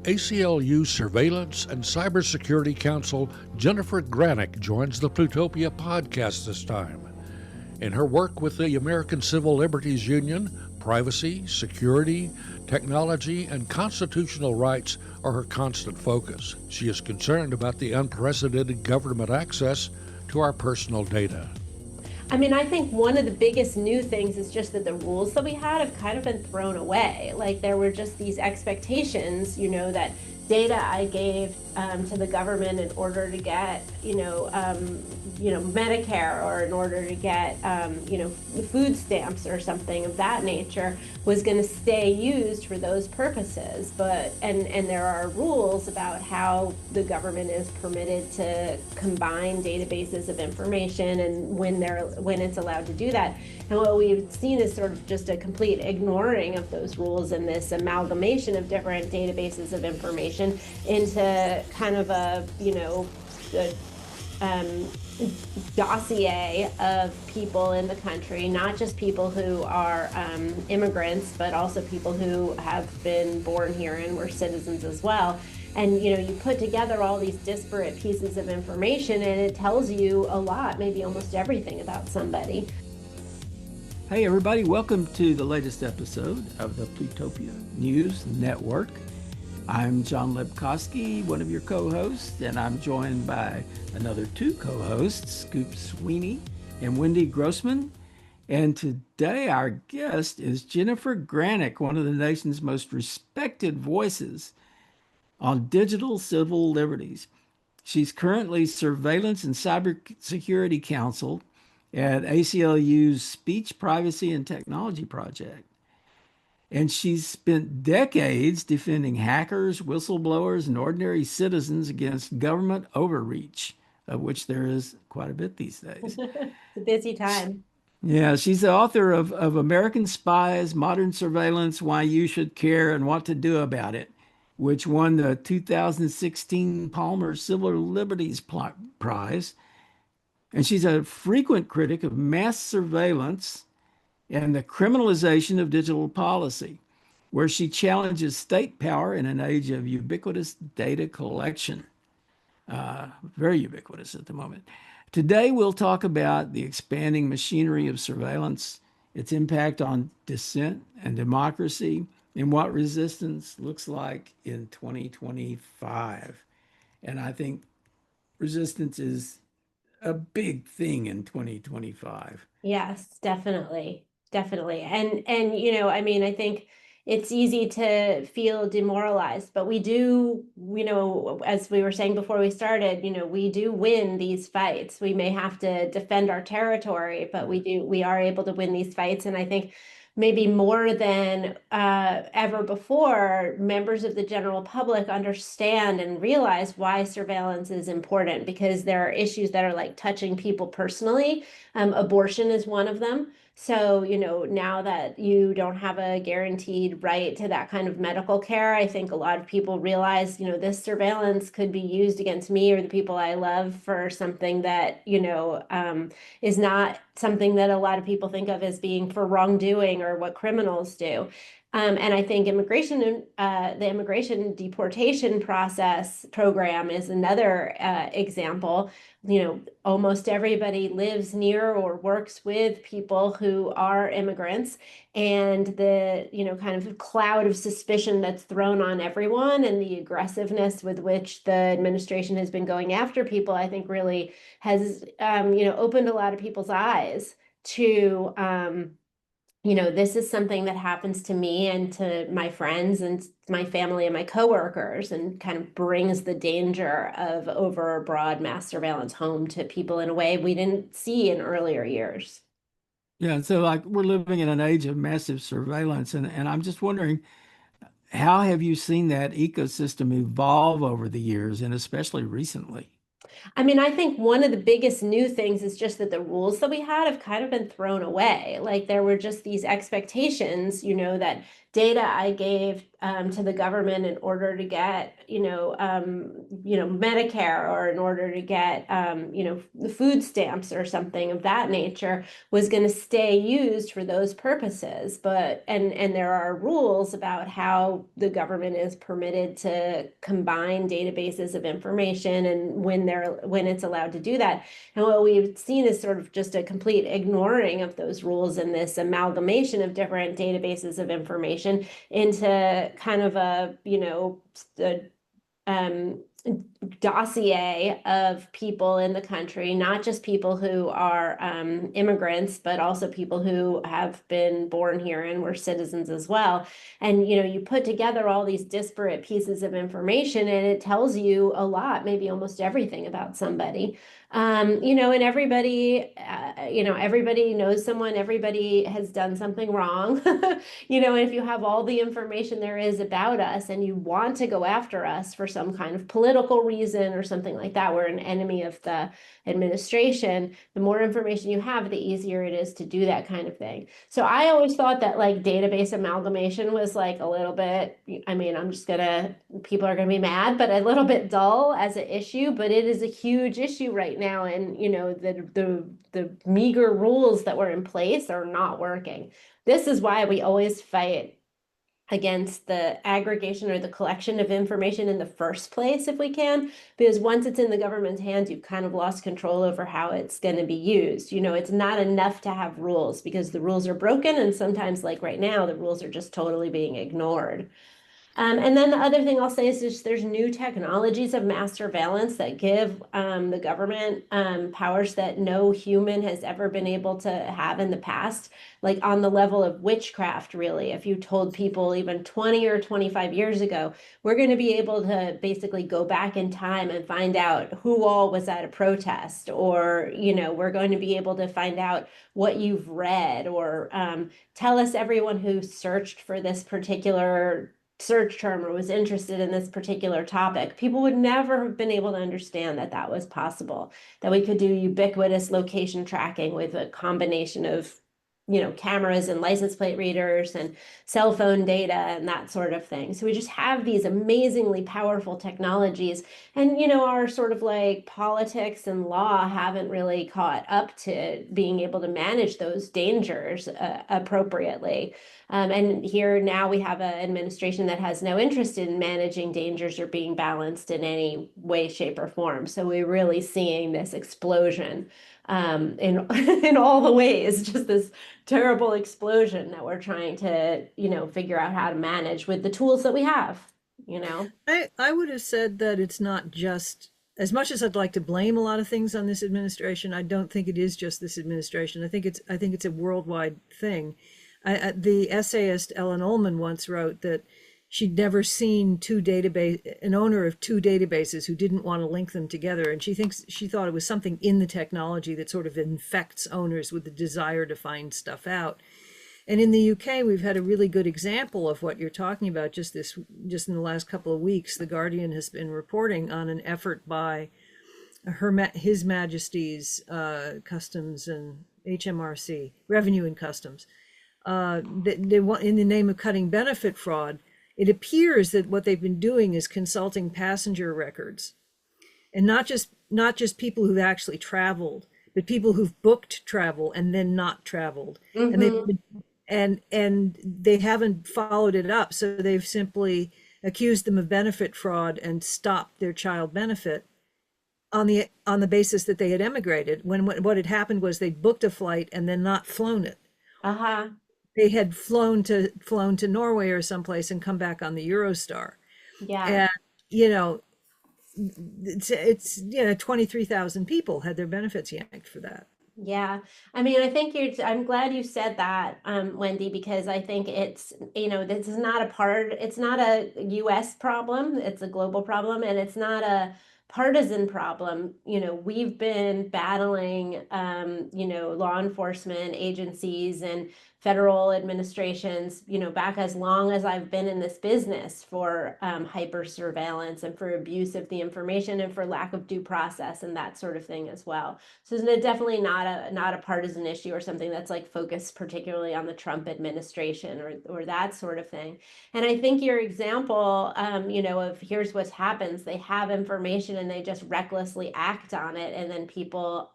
ACLU Surveillance and Cybersecurity Counsel Jennifer Granick joins the Plutopia podcast this time. In her work with the American Civil Liberties Union, privacy, security, technology, and constitutional rights are her constant focus. She is concerned about the unprecedented government access to our personal data. I mean, I think one of the biggest new things is just that the rules that we had have kind of been thrown away. Like there were just these expectations, that data I gave to the government in order to get, Medicare, or in order to get, food stamps or something of that nature was going to stay used for those purposes. But and there are rules about how the government is permitted to combine databases of information and when it's allowed to do that. And what we've seen is sort of just a complete ignoring of those rules and this amalgamation of different databases of information into kind of a dossier of people in the country, not just people who are immigrants, but also people who have been born here and were citizens as well. And you put together all these disparate pieces of information and it tells you a lot, maybe almost everything about somebody. Hey everybody, welcome to the latest episode of the Plutopia News Network. I'm John Lepkowski, one of your co-hosts, and I'm joined by another two co-hosts, Scoop Sweeney and Wendy Grossman. And today our guest is Jennifer Granick, one of the nation's most respected voices on digital civil liberties. She's currently Surveillance and Cybersecurity Counsel at ACLU's Speech, Privacy, and Technology Project. And she's spent decades defending hackers, whistleblowers, and ordinary citizens against government overreach, of which there is quite a bit these days. It's a busy time. Yeah, she's the author of American Spies, Modern Surveillance, Why You Should Care and What to Do About It, which won the 2016 Palmer Civil Liberties Prize. And she's a frequent critic of mass surveillance and the criminalization of digital policy, where she challenges state power in an age of ubiquitous data collection. Very ubiquitous at the moment. Today, we'll talk about the expanding machinery of surveillance, its impact on dissent and democracy, and what resistance looks like in 2025. And I think resistance is a big thing in 2025. Yes, definitely. Definitely. And I think it's easy to feel demoralized, but we do, as we were saying before we started, we do win these fights. We may have to defend our territory, but we are able to win these fights. And I think maybe more than ever before, members of the general public understand and realize why surveillance is important, because there are issues that are like touching people personally. Abortion is one of them. So, now that you don't have a guaranteed right to that kind of medical care, I think a lot of people realize, this surveillance could be used against me or the people I love for something that, is not something that a lot of people think of as being for wrongdoing or what criminals do. And I think the immigration deportation program is another example. Almost everybody lives near or works with people who are immigrants, and the, kind of cloud of suspicion that's thrown on everyone and the aggressiveness with which the administration has been going after people, I think really has, opened a lot of people's eyes to, this is something that happens to me and to my friends and my family and my coworkers, and kind of brings the danger of overbroad mass surveillance home to people in a way we didn't see in earlier years. Yeah, so we're living in an age of massive surveillance, and I'm just wondering, how have you seen that ecosystem evolve over the years, and especially recently? I mean, I think one of the biggest new things is just that the rules that we had have kind of been thrown away. Like there were just these expectations, that data I gave to the government in order to get, Medicare, or in order to get, the food stamps or something of that nature, was going to stay used for those purposes. But, and there are rules about how the government is permitted to combine databases of information and when it's allowed to do that. And what we've seen is sort of just a complete ignoring of those rules and this amalgamation of different databases of information into kind of a dossier of people in the country, not just people who are immigrants, but also people who have been born here and were citizens as well. And, you put together all these disparate pieces of information and it tells you a lot, maybe almost everything about somebody. And everybody, everybody knows someone, everybody has done something wrong, and if you have all the information there is about us and you want to go after us for some kind of political reason or something like that, we're an enemy of the administration, the more information you have, the easier it is to do that kind of thing. So I always thought that like database amalgamation was like a little bit, people are gonna be mad, but a little bit dull as an issue, but it is a huge issue right now. And the meager rules that were in place are not working. This is why we always fight against the aggregation or the collection of information in the first place if we can, because once it's in the government's hands, you've kind of lost control over how it's going to be used. It's not enough to have rules because the rules are broken, and sometimes, like right now, the rules are just totally being ignored. And then the other thing I'll say is just there's new technologies of mass surveillance that give the government powers that no human has ever been able to have in the past, like on the level of witchcraft, really. If you told people even 20 or 25 years ago, we're going to be able to basically go back in time and find out who all was at a protest, or, we're going to be able to find out what you've read, or tell us everyone who searched for this particular search term or was interested in this particular topic, people would never have been able to understand that that was possible, that we could do ubiquitous location tracking with a combination of cameras and license plate readers and cell phone data and that sort of thing. So we just have these amazingly powerful technologies, and our sort of like politics and law haven't really caught up to being able to manage those dangers appropriately. And here now we have an administration that has no interest in managing dangers or being balanced in any way, shape, or form. So we're really seeing this explosion in in all the ways, just this terrible explosion that we're trying to, figure out how to manage with the tools that we have, I would have said that it's not just, as much as I'd like to blame a lot of things on this administration, I don't think it is just this administration. I think it's a worldwide thing. The essayist Ellen Ullman once wrote that she'd never seen an owner of two databases who didn't want to link them together. And she thought it was something in the technology that sort of infects owners with the desire to find stuff out. And in the UK, we've had a really good example of what you're talking about just in the last couple of weeks. The Guardian has been reporting on an effort by His Majesty's Customs and HMRC, Revenue and Customs. They want, in the name of cutting benefit fraud, it appears that what they've been doing is consulting passenger records, and not just people who've actually traveled, but people who've booked travel and then not traveled. And they haven't followed it up. So they've simply accused them of benefit fraud and stopped their child benefit on the basis that they had emigrated, when what had happened was they booked a flight and then not flown it. They had flown to Norway or someplace and come back on the Eurostar. Yeah. And it's 23,000 people had their benefits yanked for that. Yeah. I mean, I think I'm glad you said that, Wendy, because I think it's, this is it's not a US problem, it's a global problem, and it's not a partisan problem. We've been battling, law enforcement agencies and federal administrations, back as long as I've been in this business, for hyper surveillance and for abuse of the information and for lack of due process and that sort of thing as well. So it's definitely not a partisan issue or something that's like focused particularly on the Trump administration or that sort of thing. And I think your example, of here's what happens, they have information and they just recklessly act on it, and then people,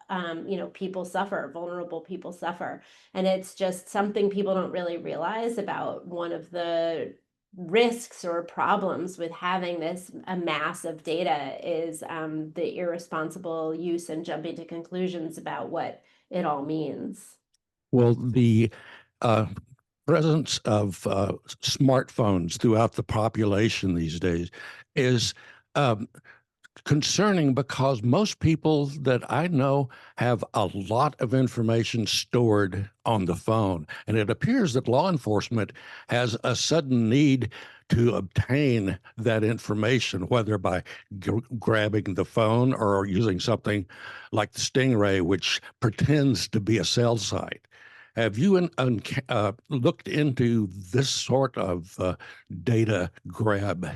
people suffer, vulnerable people suffer. And it's just something people don't really realize about one of the risks or problems with having a mass of data is the irresponsible use and jumping to conclusions about what it all means. Well, the presence of smartphones throughout the population these days is concerning, because most people that I know have a lot of information stored on the phone. And it appears that law enforcement has a sudden need to obtain that information, whether by grabbing the phone or using something like the Stingray, which pretends to be a cell site. Have you looked into this sort of data grab?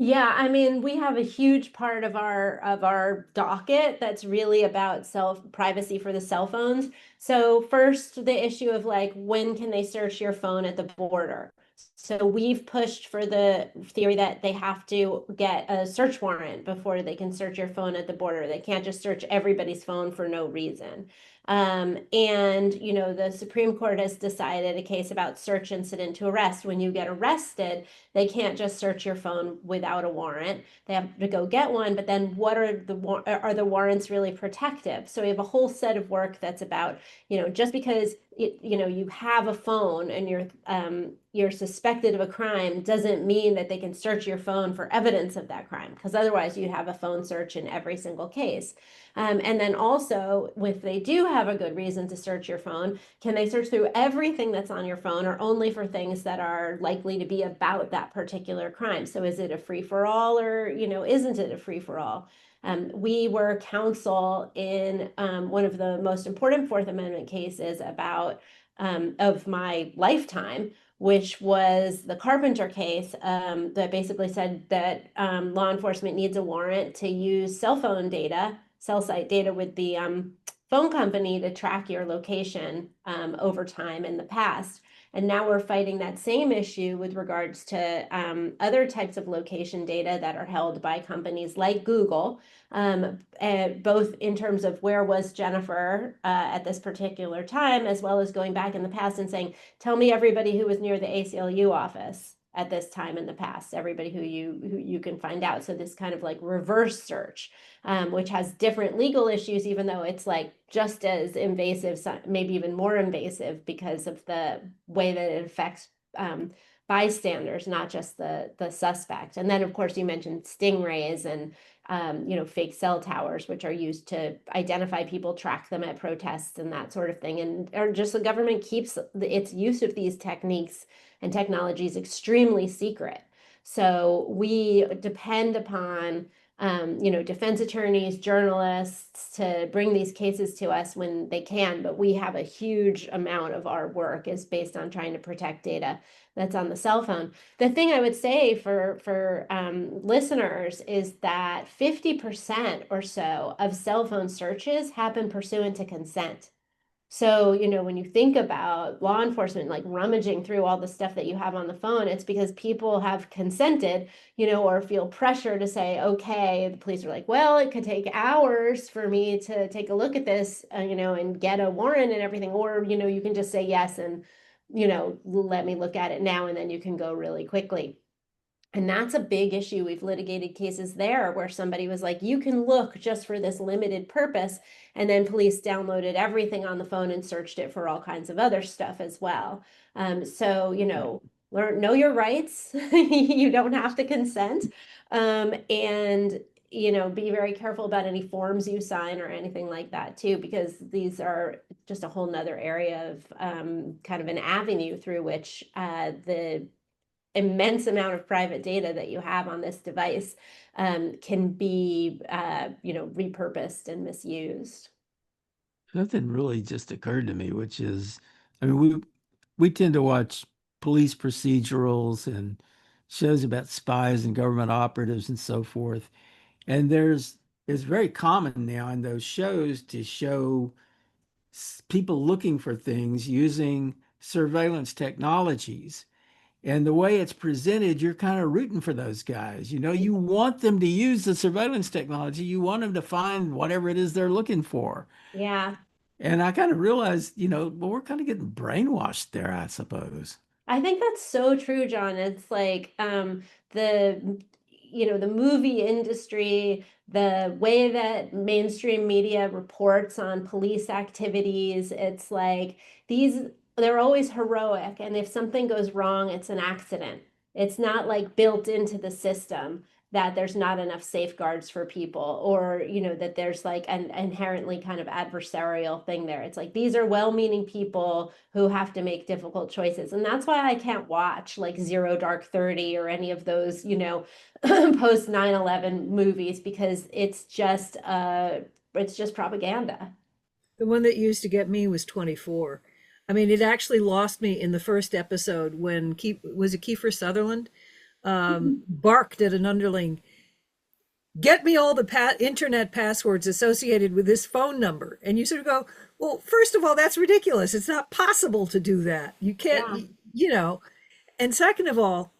Yeah, I mean, we have a huge part of our docket that's really about privacy for the cell phones. So first, the issue of like, when can they search your phone at the border? So we've pushed for the theory that they have to get a search warrant before they can search your phone at the border. They can't just search everybody's phone for no reason. And, the Supreme Court has decided a case about search incident to arrest. When you get arrested, they can't just search your phone without a warrant. They have to go get one. But then what are the warrants really protective? So we have a whole set of work that's about, just because you have a phone and you're suspected of a crime doesn't mean that they can search your phone for evidence of that crime, because otherwise you'd have a phone search in every single case. And then also, if they do have a good reason to search your phone, can they search through everything that's on your phone or only for things that are likely to be about that particular crime? So is it a free-for-all, or, isn't it a free-for-all? We were counsel in one of the most important Fourth Amendment cases of my lifetime, which was the Carpenter case, that basically said that law enforcement needs a warrant to use cell site data with the phone company to track your location over time in the past. And now we're fighting that same issue with regards to other types of location data that are held by companies like Google, both in terms of where was Jennifer at this particular time, as well as going back in the past and saying, tell me everybody who was near the ACLU office at this time in the past, everybody who you can find out. So this kind of like reverse search, which has different legal issues, even though it's like just as invasive, maybe even more invasive, because of the way that it affects bystanders, not just the suspect. And then, of course, you mentioned stingrays and fake cell towers, which are used to identify people, track them at protests and that sort of thing. Or just the government keeps its use of these techniques and technologies extremely secret. So we depend upon defense attorneys, journalists to bring these cases to us when they can, but we have a huge amount of our work is based on trying to protect data that's on the cell phone. The thing I would say for listeners is that 50% or so of cell phone searches happen pursuant to consent. So, when you think about law enforcement, like rummaging through all the stuff that you have on the phone, it's because people have consented, or feel pressure to say, okay, the police are like, well, it could take hours for me to take a look at this, and get a warrant and everything. Or, you can just say yes and, let me look at it now, and then you can go really quickly. And that's a big issue. We've litigated cases there where somebody was like, you can look just for this limited purpose. And then police downloaded everything on the phone and searched it for all kinds of other stuff as well. So, know your rights. You don't have to consent. And, be very careful about any forms you sign or anything like that too, because these are just a whole nother area of kind of an avenue through which the immense amount of private data that you have on this device can be, repurposed and misused. Something really just occurred to me, which is I mean, we tend to watch police procedurals and shows about spies and government operatives and so forth. And it's very common now in those shows to show people looking for things using surveillance technologies. And the way it's presented, you're kind of rooting for those guys. You know, you want them to use the surveillance technology. You want them to find whatever it is they're looking for. Yeah. And I kind of realized, well, we're kind of getting brainwashed there, I suppose. I think that's so true, John. It's like the the movie industry, the way that mainstream media reports on police activities, it's like they're always heroic, and if something goes wrong, it's an accident. It's not like built into the system that there's not enough safeguards for people, or that there's like an inherently kind of adversarial thing there. It's like these are well-meaning people who have to make difficult choices, and that's why I can't watch like Zero Dark 30 or any of those post 9/11 movies, because it's just propaganda. The one that used to get me was 24. I mean, it actually lost me in the first episode when was it Kiefer Sutherland barked at an underling, "Get me all the internet passwords associated with this phone number." And you sort of go, well, first of all, that's ridiculous. It's not possible to do that. You can't, And second of all,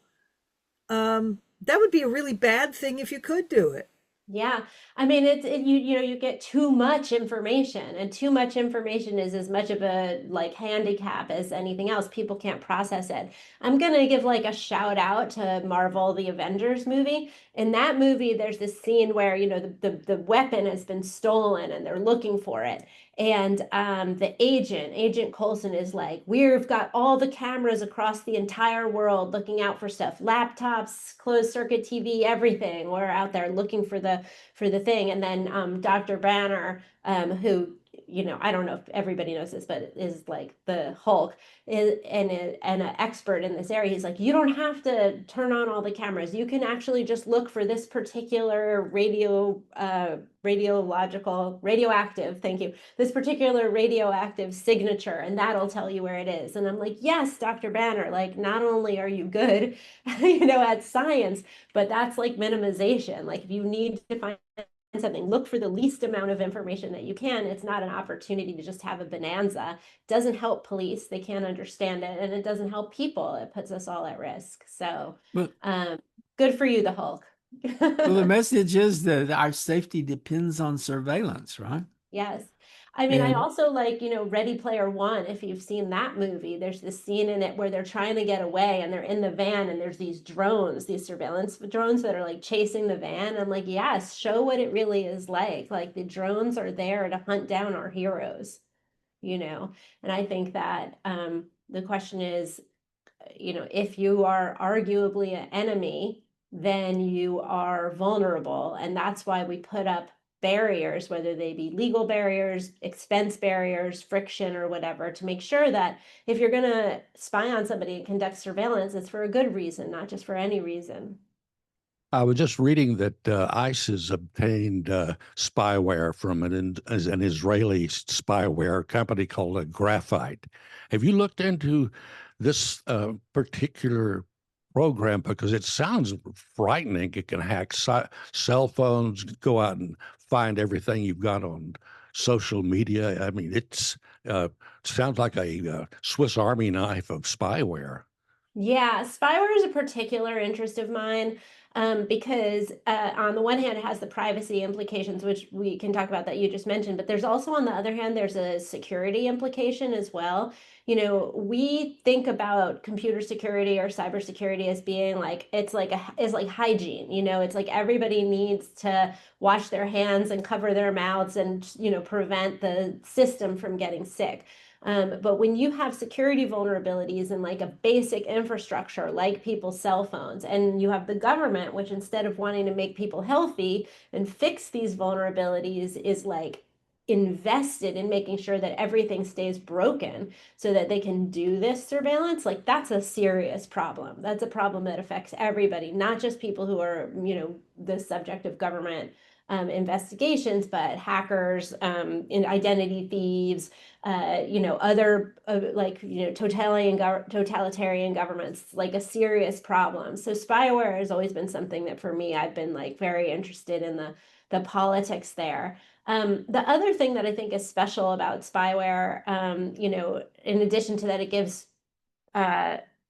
that would be a really bad thing if you could do it. Yeah, I mean, you get too much information, and too much information is as much of a like handicap as anything else. People can't process it. I'm gonna give like a shout out to Marvel, the Avengers movie. In that movie, there's this scene where the weapon has been stolen and they're looking for it. And the Agent Coulson, is like, we've got all the cameras across the entire world looking out for stuff, laptops, closed circuit TV, everything. We're out there looking for the thing. And then Dr. Banner, who I don't know if everybody knows this, but is like the Hulk, and an expert in this area. He's like, you don't have to turn on all the cameras. You can actually just look for this particular radioactive, thank you, this particular radioactive signature, and that'll tell you where it is. And I'm like, yes, Dr. Banner, like, not only are you good, at science, but that's like minimization. Like, if you need to find something, look for the least amount of information that you can. It's not an opportunity to just have a bonanza. It doesn't help police. They can't understand it, and it doesn't help people. It puts us all at risk. So good for you, the Hulk. Well, the message is that our safety depends on surveillance, right? Yes. I mean, I also like, Ready Player One, if you've seen that movie. There's this scene in it where they're trying to get away and they're in the van, and there's these drones, these surveillance drones that are like chasing the van. I'm like, yes, show what it really is like. Like, the drones are there to hunt down our heroes, and I think that the question is, if you are arguably an enemy, then you are vulnerable. And that's why we put up barriers, whether they be legal barriers, expense barriers, friction, or whatever, to make sure that if you're going to spy on somebody and conduct surveillance, it's for a good reason, not just for any reason. I was just reading that ICE has obtained spyware from an Israeli spyware company called Graphite. Have you looked into this particular program? Because it sounds frightening. It can hack cell phones, go out and find everything you've got on social media. I mean, it's sounds like a Swiss Army knife of spyware. Yeah, spyware is a particular interest of mine, because on the one hand, it has the privacy implications, which we can talk about, that you just mentioned, but there's also, on the other hand, there's a security implication as well. We think about computer security or cybersecurity as being like, it's like hygiene. It's like everybody needs to wash their hands and cover their mouths and prevent the system from getting sick. But when you have security vulnerabilities in like a basic infrastructure like people's cell phones, and you have the government, which instead of wanting to make people healthy and fix these vulnerabilities, is like invested in making sure that everything stays broken so that they can do this surveillance, like, that's a serious problem. That's a problem that affects everybody, not just people who are, the subject of government investigations, but hackers, and identity thieves, other totalitarian governments, like a serious problem. So spyware has always been something that for me, I've been like very interested in the politics there. The other thing that I think is special about spyware, in addition to that, it gives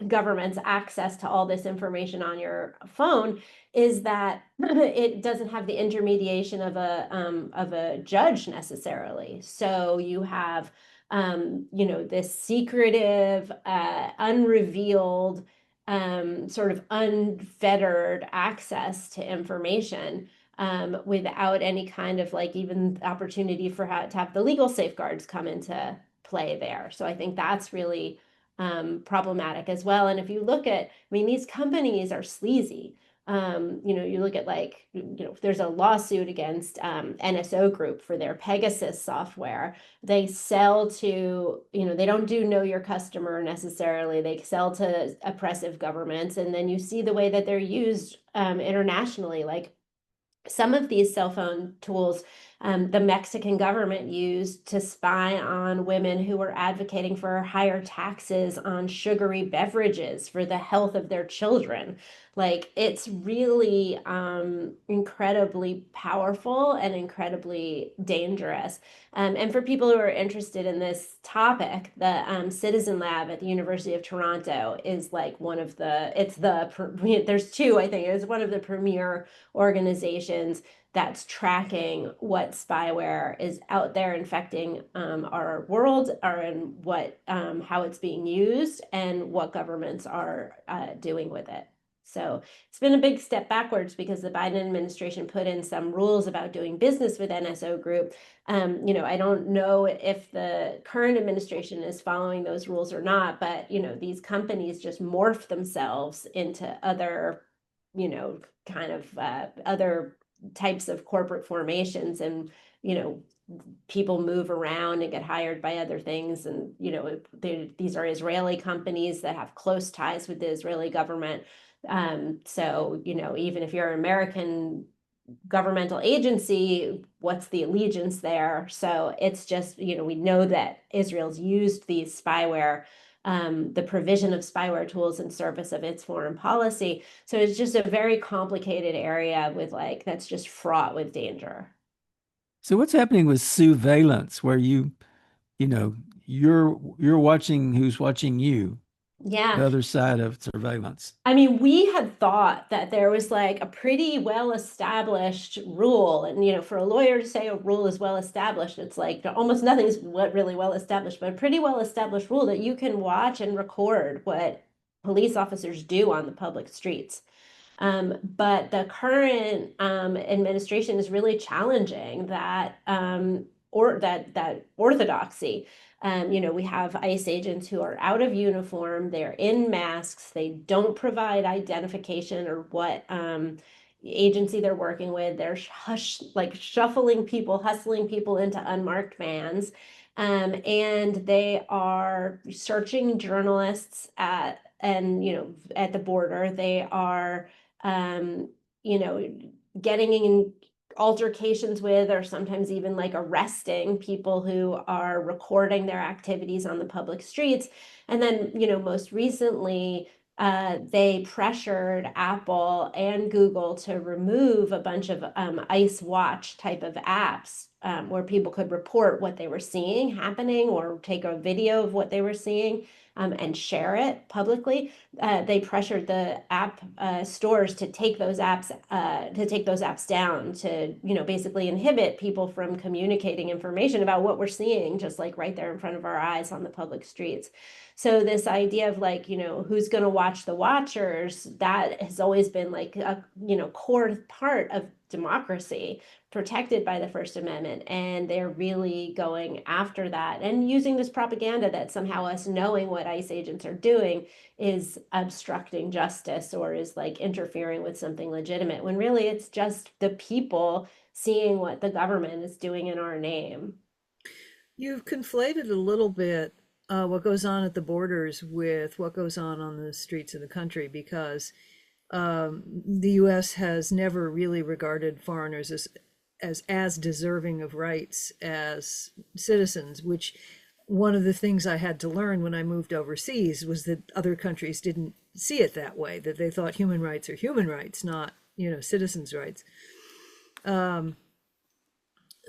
governments access to all this information on your phone, is that it doesn't have the intermediation of a judge necessarily. So you have this secretive, unrevealed, sort of unfettered access to information, without any kind of like even opportunity for to have the legal safeguards come into play there. So I think that's really problematic as well. And if you look at, I mean, these companies are sleazy. You look at there's a lawsuit against NSO Group for their Pegasus software. They sell to, they don't do know your customer necessarily. They sell to oppressive governments. And then you see the way that they're used internationally. Like some of these cell phone tools, the Mexican government used to spy on women who were advocating for higher taxes on sugary beverages for the health of their children. Like, it's really incredibly powerful and incredibly dangerous. And for people who are interested in this topic, the Citizen Lab at the University of Toronto is like there's two, I think, it's one of the premier organizations that's tracking what spyware is out there infecting our world, and how it's being used and what governments are doing with it. So it's been a big step backwards because the Biden administration put in some rules about doing business with NSO Group. I don't know if the current administration is following those rules or not, but these companies just morph themselves into other, other types of corporate formations, and people move around and get hired by other things. And these are Israeli companies that have close ties with the Israeli government. So even if you're an American governmental agency, what's the allegiance there? So it's just, we know that Israel's used these spyware, the provision of spyware tools in service of its foreign policy. So it's just a very complicated area with that's just fraught with danger. So what's happening with surveillance, where you're watching who's watching you, Yeah. the other side of surveillance? I mean, we had thought that there was like a pretty well-established rule. And, for a lawyer to say a rule is well-established, it's like almost nothing's really well-established, but a pretty well-established rule that you can watch and record what police officers do on the public streets. But the current administration is really challenging that orthodoxy. We have ICE agents who are out of uniform, they're in masks, they don't provide identification or what agency they're working with. They're shuffling people, hustling people into unmarked vans. And they are searching journalists at the border. They are, getting in altercations with, or sometimes even like arresting people who are recording their activities on the public streets. And then, most recently, they pressured Apple and Google to remove a bunch of ICE Watch type of apps, where people could report what they were seeing happening or take a video of what they were seeing, and share it publicly. They pressured the app stores to take those apps down, to basically inhibit people from communicating information about what we're seeing, just like right there in front of our eyes on the public streets. So this idea of who's going to watch the watchers, that has always been like a core part of democracy, protected by the First Amendment. And they're really going after that and using this propaganda that somehow us knowing what ICE agents are doing is obstructing justice or is interfering with something legitimate, when really it's just the people seeing what the government is doing in our name. You've conflated a little bit what goes on at the borders with what goes on the streets of the country, because the U.S. has never really regarded foreigners as deserving of rights as citizens, which one of the things I had to learn when I moved overseas was that other countries didn't see it that way, that they thought human rights are human rights, not, citizens' rights.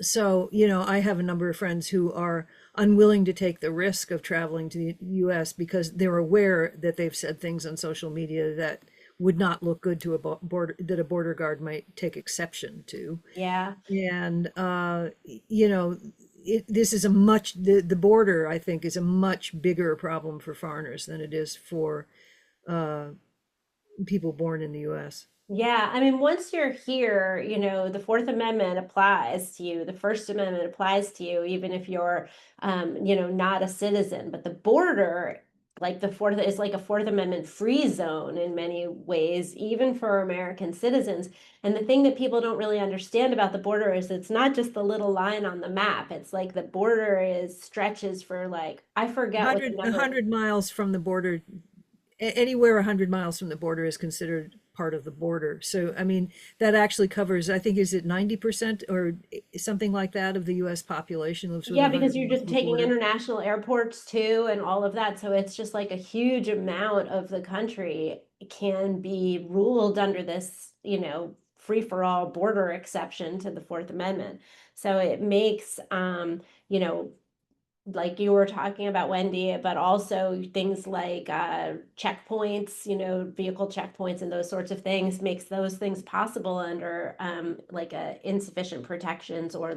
So, I have a number of friends who are unwilling to take the risk of traveling to the US because they're aware that they've said things on social media that would not look good to a border, that a border guard might take exception to. Yeah. And, this is the border, I think, is a much bigger problem for foreigners than it is for people born in the US. Yeah, I mean, once you're here, the Fourth Amendment applies to you. The First Amendment applies to you, even if you're, not a citizen. But the border, like the Fourth, is like a Fourth Amendment free zone in many ways, even for American citizens. And the thing that people don't really understand about the border is it's not just the little line on the map. It's like the border stretches for I forget what the number. 100 miles from the border. Anywhere 100 miles from the border is considered part of the border. So, I mean, that actually covers, I think, is it 90% or something like that of the US population lives within Yeah, because 100 you're miles just of the taking border. international airports too and all of that. So it's just like a huge amount of the country can be ruled under this, free-for-all border exception to the Fourth Amendment. So it makes, like you were talking about, Wendy, but also things like checkpoints, vehicle checkpoints and those sorts of things makes those things possible under insufficient protections or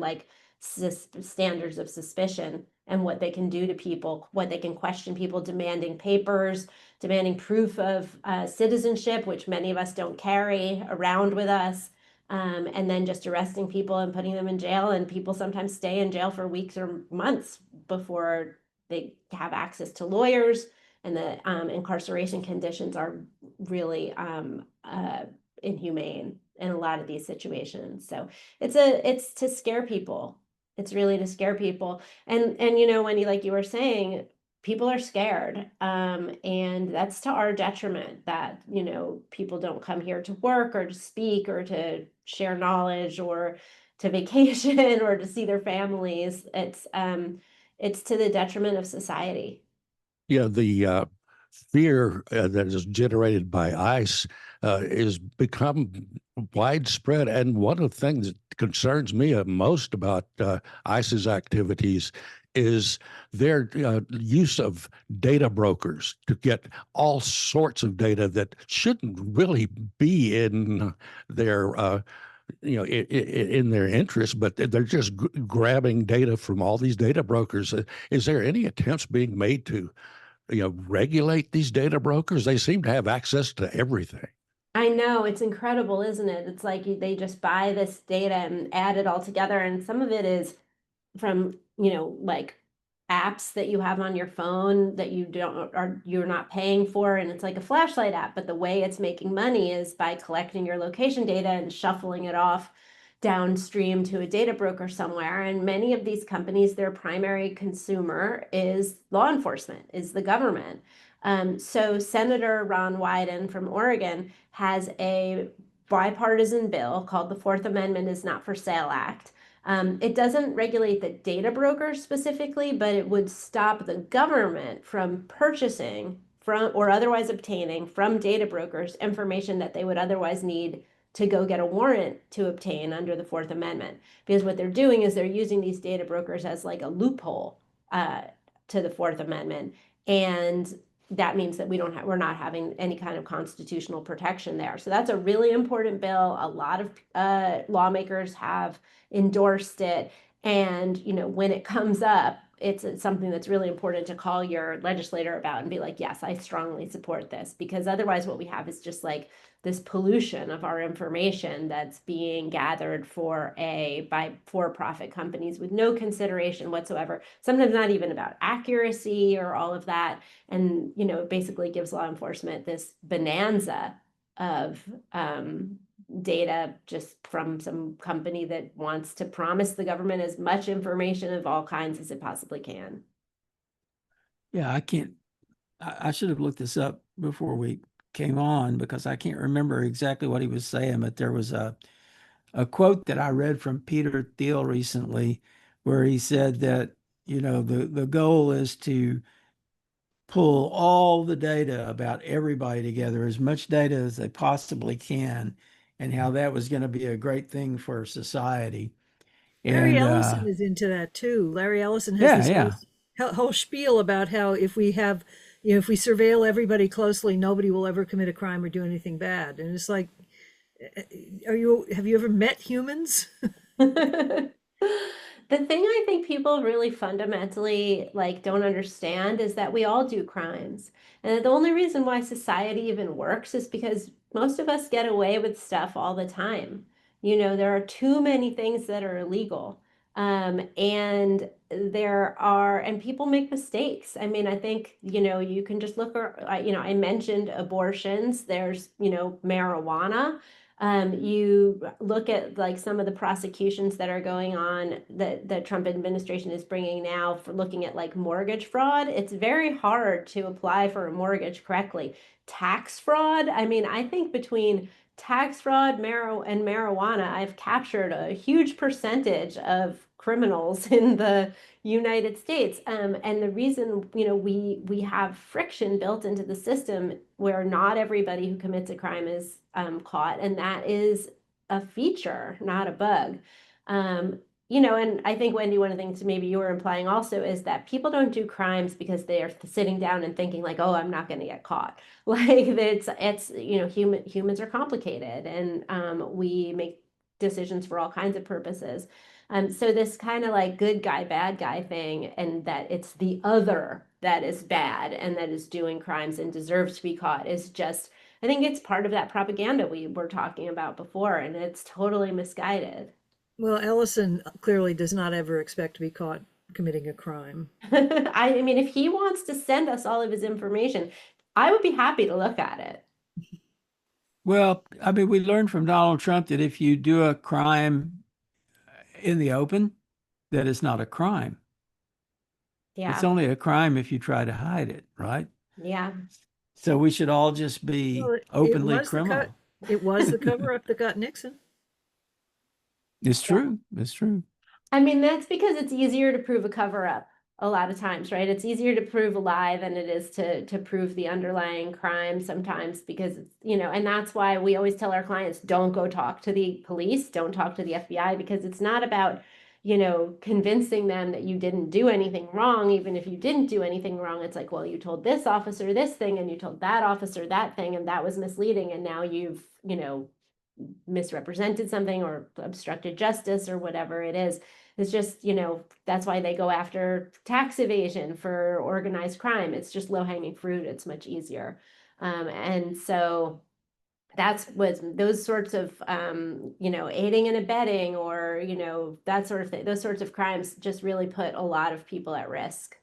standards of suspicion and what they can do to people, what they can question people, demanding papers, demanding proof of citizenship, which many of us don't carry around with us. And then just arresting people and putting them in jail, and people sometimes stay in jail for weeks or months before they have access to lawyers, and the incarceration conditions are really inhumane in a lot of these situations. So it's to scare people. It's really to scare people. And Wendy, like you were saying, people are scared, and that's to our detriment that people don't come here to work or to speak or to share knowledge or to vacation or to see their families. It's to the detriment of society. Yeah, the fear that is generated by ICE is become widespread. And one of the things that concerns me most about ICE's activities is their use of data brokers to get all sorts of data that shouldn't really be in their in their interest, but they're just grabbing data from all these data brokers. Is there any attempts being made to regulate these data brokers? They seem to have access to everything. I know, it's incredible, isn't it? It's like they just buy this data and add it all together, and some of it is from apps that you have on your phone that you're not paying for, and it's like a flashlight app, but the way it's making money is by collecting your location data and shuffling it off downstream to a data broker somewhere. And many of these companies, their primary consumer is law enforcement, is the government. So Senator Ron Wyden from Oregon has a bipartisan bill called the Fourth Amendment is Not for Sale Act. It doesn't regulate the data brokers specifically, but it would stop the government from purchasing from or otherwise obtaining from data brokers information that they would otherwise need to go get a warrant to obtain under the Fourth Amendment. Because what they're doing is they're using these data brokers as like a loophole to the Fourth Amendment. And that means that we're not having any kind of constitutional protection there. So that's a really important bill. A lot of lawmakers have endorsed it. And, when it comes up, it's something that's really important to call your legislator about and be like, yes, I strongly support this, because otherwise what we have is just like this pollution of our information that's being gathered by for-profit companies with no consideration whatsoever, sometimes not even about accuracy or all of that. And, it basically gives law enforcement this bonanza of data just from some company that wants to promise the government as much information of all kinds as it possibly can. Yeah, I should have looked this up before we came on because I can't remember exactly what he was saying, but there was a quote that I read from Peter Thiel recently, where he said that, the goal is to pull all the data about everybody together, as much data as they possibly can, and how that was going to be a great thing for society. Larry And Ellison is into that too. Larry Ellison has yeah, this yeah. whole spiel about how if we have, if we surveil everybody closely, nobody will ever commit a crime or do anything bad. And it's like, have you ever met humans? The thing I think people really fundamentally don't understand is that we all do crimes. And the only reason why society even works is because most of us get away with stuff all the time. There are too many things that are illegal. And people make mistakes. I mean, I think, you can just look, I mentioned abortions, there's, marijuana. You look at some of the prosecutions that are going on that the Trump administration is bringing now for looking at mortgage fraud. It's very hard to apply for a mortgage correctly. Tax fraud. I mean, I think between tax fraud, and marijuana, I've captured a huge percentage of criminals in the United States. And the reason, we have friction built into the system where not everybody who commits a crime is caught, and that is a feature, not a bug. And I think, Wendy, one of the things maybe you were implying also is that people don't do crimes because they are sitting down and thinking oh, I'm not going to get caught. It's humans are complicated, and we make decisions for all kinds of purposes. So this kind of good guy, bad guy thing, and that it's the other that is bad and that is doing crimes and deserves to be caught is just, I think it's part of that propaganda we were talking about before, and it's totally misguided. Well, Ellison clearly does not ever expect to be caught committing a crime. I mean, if he wants to send us all of his information, I would be happy to look at it. Well, I mean, we learned from Donald Trump that if you do a crime in the open, that it's not a crime. It's Yeah. only a crime if you try to hide it, right? Yeah. So we should all just be Well, openly criminal. It was the cover-up that got Nixon. It's true. It's true. I mean, that's because it's easier to prove a cover-up a lot of times, right? It's easier to prove a lie than it is to prove the underlying crime sometimes, because it's, and that's why we always tell our clients, don't go talk to the police, don't talk to the FBI, because it's not about, convincing them that you didn't do anything wrong. Even if you didn't do anything wrong, it's like, well, you told this officer this thing and you told that officer that thing, and that was misleading, and now you've, misrepresented something or obstructed justice or whatever it is. It's just, that's why they go after tax evasion for organized crime. It's just low-hanging fruit. It's much easier. And so that's what those sorts of, aiding and abetting, or, that sort of thing, those sorts of crimes just really put a lot of people at risk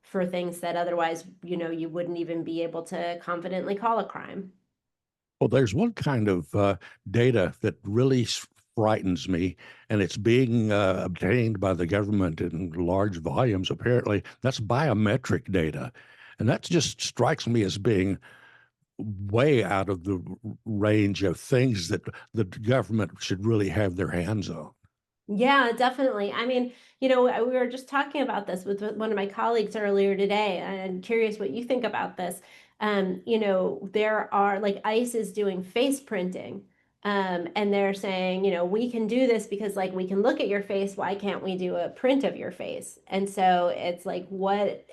for things that otherwise, you wouldn't even be able to confidently call a crime. Well, there's one kind of data that really frightens me, and it's being obtained by the government in large volumes, apparently. That's biometric data. And that just strikes me as being way out of the range of things that the government should really have their hands on. Yeah, definitely. I mean, we were just talking about this with one of my colleagues earlier today, and I'm curious what you think about this. There are ICE is doing face printing, and they're saying, we can do this because we can look at your face. Why can't we do a print of your face? And so it's what,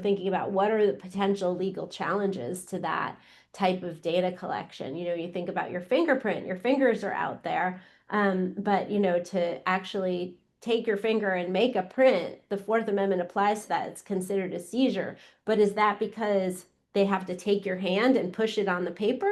thinking about what are the potential legal challenges to that type of data collection. You think about your fingerprint, your fingers are out there. But to actually take your finger and make a print, the Fourth Amendment applies to that. It's considered a seizure. But is that because they have to take your hand and push it on the paper?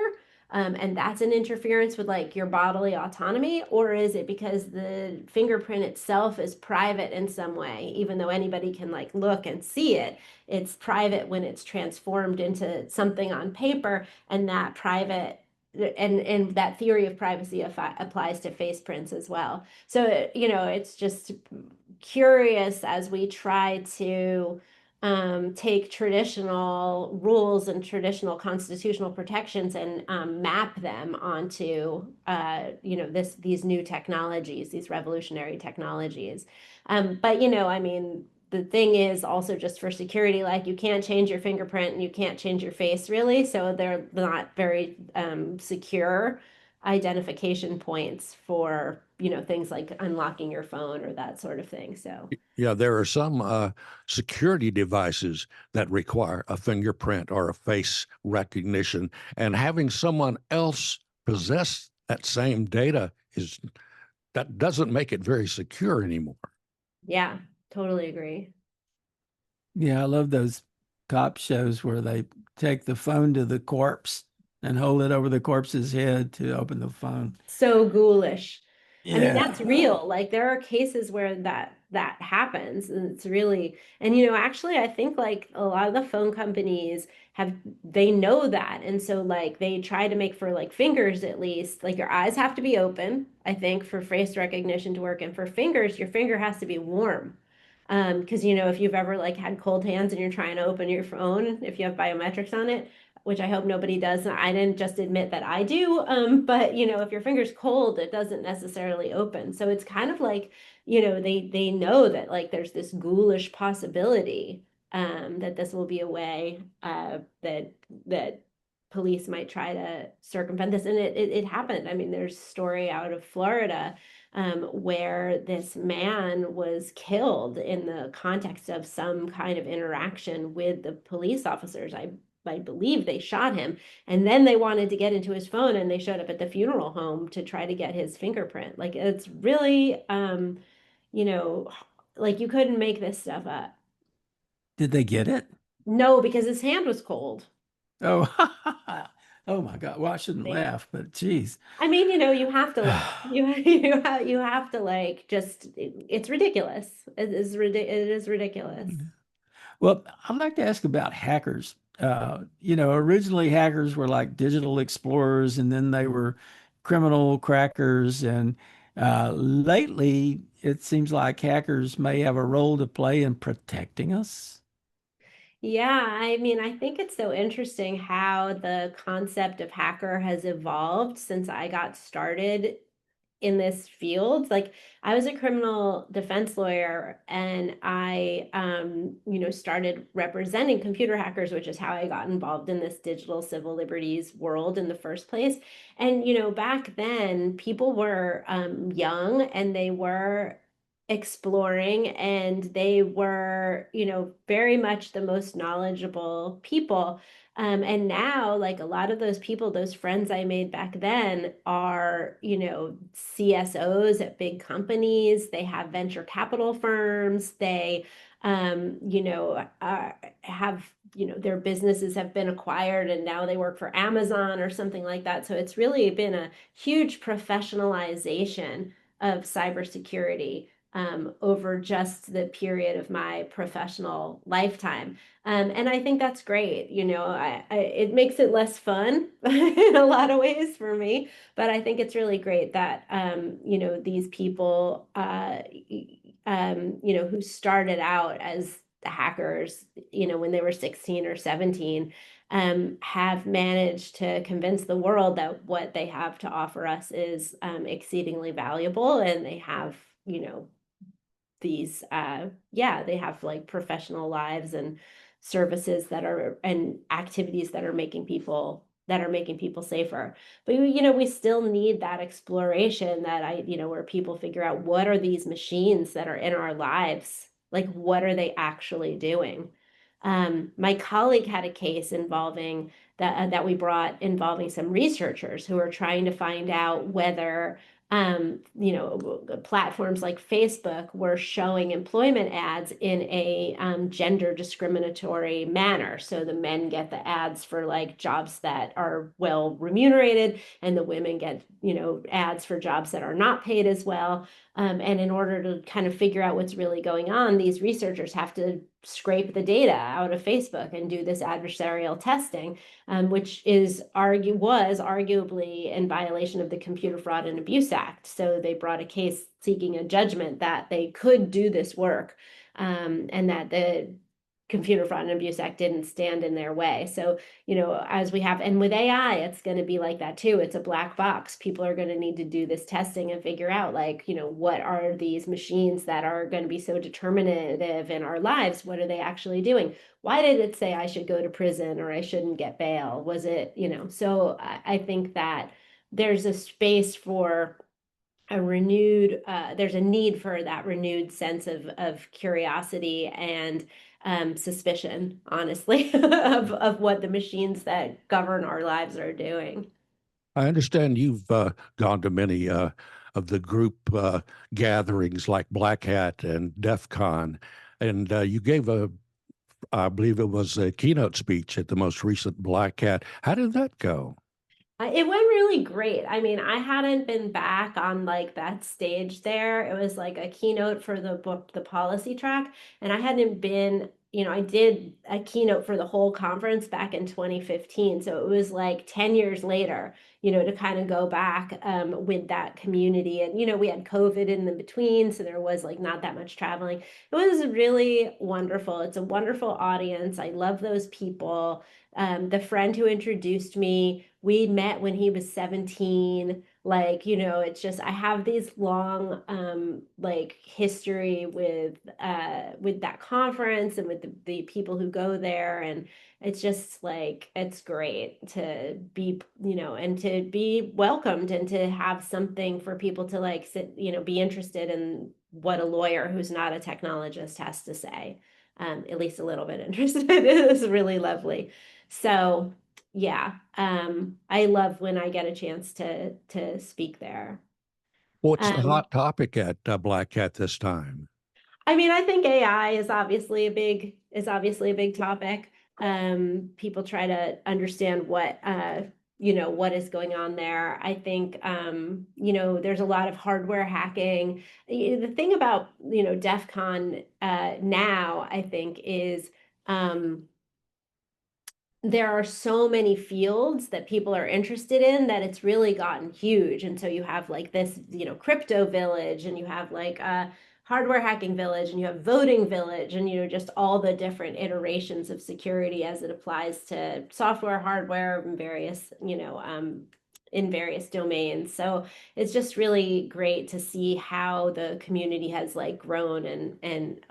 And that's an interference with your bodily autonomy? Or is it because the fingerprint itself is private in some way, even though anybody can look and see it? It's private when it's transformed into something on paper, and that private and that theory of privacy applies to face prints as well. So, it's just curious as we try to take traditional rules and traditional constitutional protections and map them onto these new technologies, these revolutionary technologies. But I mean, the thing is also just for security, like you can't change your fingerprint and you can't change your face really, so they're not very secure identification points for things like unlocking your phone or that sort of thing. So Yeah, there are some security devices that require a fingerprint or a face recognition, and having someone else possess that same data that doesn't make it very secure anymore. yeah, totally agree. Yeah, I love those cop shows where they take the phone to the corpse and hold it over the corpse's head to open the phone. So ghoulish. I mean, Yeah. that's real. Like there are cases where that happens, and it's really, and actually I think like a lot of the phone companies they know that, and so like they try to make for like fingers at least, like your eyes have to be open, I think, for face recognition to work, and for fingers your finger has to be warm. Because if you've ever like had cold hands and you're trying to open your phone, if you have biometrics on it, which I hope nobody does. I didn't just admit that I do. But if your finger's cold, it doesn't necessarily open. So it's kind of like, they know that like there's this ghoulish possibility that this will be a way that police might try to circumvent this. And it happened. I mean, there's a story out of Florida where this man was killed in the context of some kind of interaction with the police officers. I believe they shot him, and then they wanted to get into his phone, and they showed up at the funeral home to try to get his fingerprint. Like it's really, like you couldn't make this stuff up. Did they get it? No, because his hand was cold. Oh, oh my God. Well, I shouldn't Yeah. laugh, but geez. I mean, you have to laugh. You have to like just it's ridiculous. It is ridiculous. Well, I'd like to ask about hackers. Originally hackers were like digital explorers, and then they were criminal crackers. And lately, it seems like hackers may have a role to play in protecting us. Yeah, I mean, I think it's so interesting how the concept of hacker has evolved since I got started in this field. Like I was a criminal defense lawyer, and I started representing computer hackers, which is how I got involved in this digital civil liberties world in the first place. And back then people were young, and they were exploring, and they were very much the most knowledgeable people. And now, like a lot of those people, those friends I made back then are, CSOs at big companies. They have venture capital firms. They, have, their businesses have been acquired, and now they work for Amazon or something like that. So it's really been a huge professionalization of cybersecurity over just the period of my professional lifetime. And I think that's great. It makes it less fun in a lot of ways for me, but I think it's really great that, these people, who started out as the hackers, when they were 16 or 17, have managed to convince the world that what they have to offer us is exceedingly valuable, and they have, these they have like professional lives and services and activities that are making people safer. But we still need that exploration, that where people figure out, what are these machines that are in our lives, like what are they actually doing. My colleague had a case involving that we brought, involving some researchers who are trying to find out whether platforms like Facebook were showing employment ads in a gender discriminatory manner. So the men get the ads for like jobs that are well remunerated, and the women get, ads for jobs that are not paid as well. And in order to kind of figure out what's really going on, these researchers have to scrape the data out of Facebook and do this adversarial testing, which was arguably in violation of the Computer Fraud and Abuse Act. So they brought a case seeking a judgment that they could do this work, and that the Computer Fraud and Abuse Act didn't stand in their way. So, as we have, and with AI, it's going to be like that too. It's a black box. People are going to need to do this testing and figure out, like, what are these machines that are going to be so determinative in our lives? What are they actually doing? Why did it say I should go to prison or I shouldn't get bail? Was it, so I think that there's a space for there's a need for that renewed sense of curiosity and suspicion, honestly, of what the machines that govern our lives are doing. I understand you've gone to many of the group gatherings like Black Hat and DEF CON, and you gave I believe it was a keynote speech at the most recent Black Hat. How did that go? It went really great. I mean, I hadn't been back on like that stage there. It was like a keynote for the book, the policy track, and I hadn't been, I did a keynote for the whole conference back in 2015. So it was like 10 years later, to kind of go back with that community. And, we had COVID in the between, so there was like not that much traveling. It was really wonderful. It's a wonderful audience. I love those people. The friend who introduced me, we met when he was 17. Like, it's just, I have these long, like history with that conference and with the people who go there. And it's just like, it's great to be, and to be welcomed and to have something for people to like sit, be interested in what a lawyer who's not a technologist has to say. At least a little bit interested. It was really lovely. So yeah, I love when I get a chance to speak there. What's the hot topic at Black Hat this time? I mean, I think AI is obviously a big topic. People try to understand what what is going on there. I think there's a lot of hardware hacking. The thing about DEF CON now, I think, is there are so many fields that people are interested in that it's really gotten huge. And so you have like this, crypto village, and you have like a hardware hacking village, and you have voting village, and, just all the different iterations of security as it applies to software, hardware, and various, in various domains. So it's just really great to see how the community has like grown and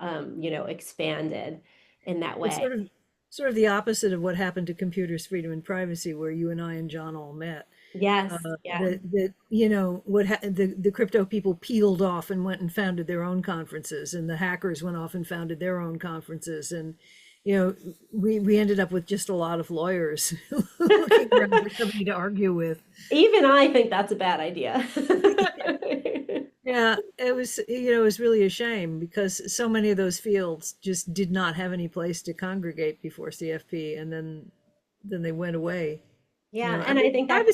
expanded in that way. It's sort of the opposite of what happened to Computers, Freedom, and Privacy, where you and I and John all met. Yes, yeah. The crypto people peeled off and went and founded their own conferences, and the hackers went off and founded their own conferences, and we ended up with just a lot of lawyers looking for somebody to argue with. Even I think that's a bad idea. Yeah, it was really a shame, because so many of those fields just did not have any place to congregate before CFP, and then they went away. Yeah, and I think that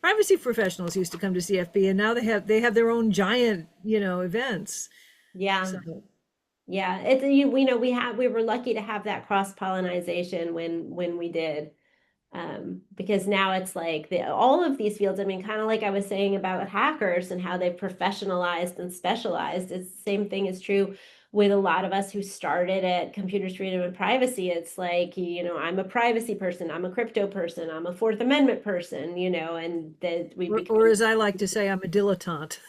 privacy professionals used to come to CFP, and now they have their own giant, events. Yeah. So, yeah, it's we were lucky to have that cross-pollination when we did. Because now it's like all of these fields, I mean, kind of like I was saying about hackers and how they've professionalized and specialized, it's the same thing is true with a lot of us who started at Computers, Freedom, and Privacy. It's like, I'm a privacy person, I'm a crypto person, I'm a Fourth Amendment person, and that or as I like to say, I'm a dilettante.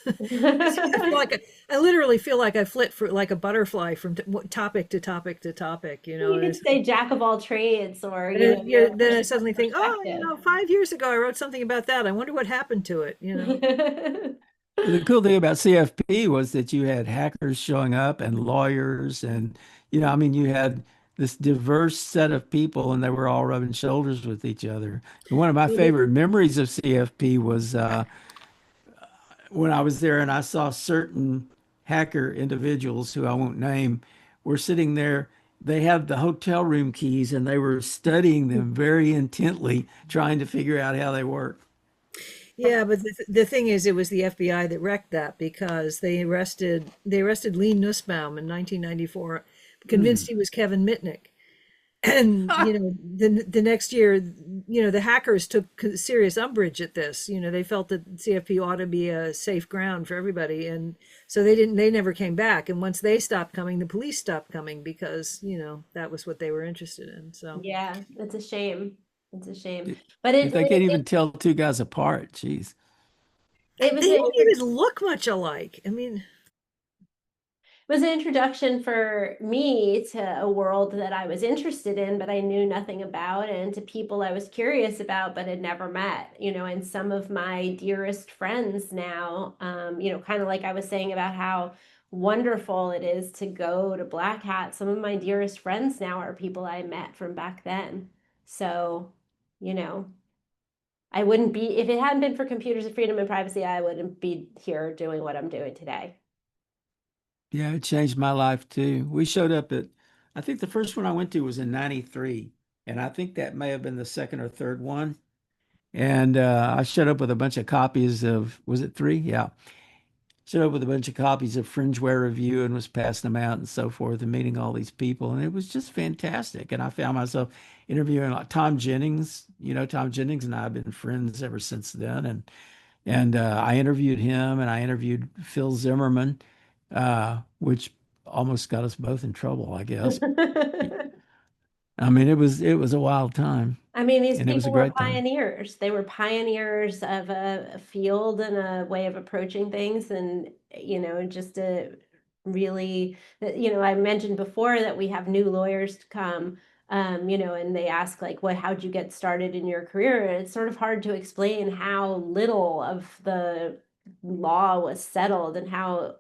I literally feel like I flit for like a butterfly from topic to topic to topic. You could say jack of all trades, or then I suddenly think, 5 years ago I wrote something about that. I wonder what happened to it. The cool thing about CFP was that you had hackers showing up and lawyers, and you had this diverse set of people, and they were all rubbing shoulders with each other. And one of my favorite memories of CFP was when I was there and I saw certain hacker individuals who I won't name were sitting there. They had the hotel room keys, and they were studying them very intently, trying to figure out how they work. Yeah, but the thing is, it was the FBI that wrecked that, because they arrested Lee Nussbaum in 1994, convinced he was Kevin Mitnick. And, the next year, the hackers took serious umbrage at this. They felt that CFP ought to be a safe ground for everybody. And so they never came back. And once they stopped coming, the police stopped coming because, that was what they were interested in. So, Yeah, it's a shame. It's a shame. If But they can't even tell two guys apart, geez. it was they a, don't even look much alike. I mean, was an introduction for me to a world that I was interested in, but I knew nothing about, and to people I was curious about, but had never met, and some of my dearest friends now, kind of like I was saying about how wonderful it is to go to Black Hat. Some of my dearest friends now are people I met from back then. So, I wouldn't be, if it hadn't been for computers and freedom and privacy, I wouldn't be here doing what I'm doing today. Yeah, it changed my life too. We showed up at, I think the first one I went to was in 93. And I think that may have been the second or third one. And I showed up with a bunch of copies of, was it three? Yeah. Showed up with a bunch of copies of Fringeware Review and was passing them out and so forth and meeting all these people. And it was just fantastic. And I found myself interviewing like Tom Jennings. Tom Jennings and I have been friends ever since then. And I interviewed him and I interviewed Phil Zimmerman, which almost got us both in trouble, I guess. I mean, it was a wild time I mean, these and it was a people were great time. pioneers. They were pioneers of a field and a way of approaching things. And, just a really, I mentioned before that we have new lawyers to come, and they ask like, how'd you get started in your career? And it's sort of hard to explain how little of the law was settled and how,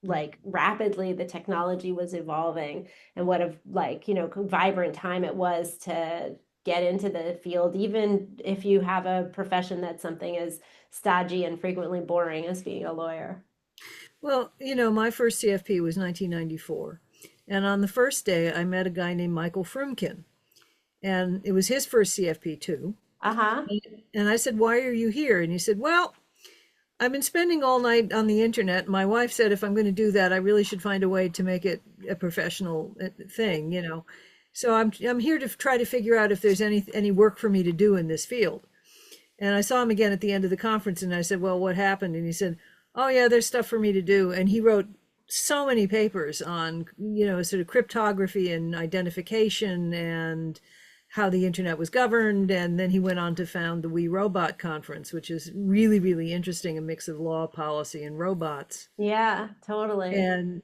like rapidly the technology was evolving, and what a vibrant time it was to get into the field, even if you have a profession that's something as stodgy and frequently boring as being a lawyer. well, my first CFP was 1994. And on the first day, I met a guy named Michael Frumkin. And it was his first CFP too. Uh-huh. And I said, "Why are you here?" And he said, "Well, I've been spending all night on the internet. My wife said if I'm going to do that, I really should find a way to make it a professional thing, So I'm here to try to figure out if there's any work for me to do in this field." And I saw him again at the end of the conference, and I said, "Well, what happened?" And he said, "Oh yeah, there's stuff for me to do." And he wrote so many papers on, sort of cryptography and identification and how the internet was governed. And then he went on to found the We Robot Conference, which is really, really interesting, a mix of law, policy, and robots. Yeah, totally. And,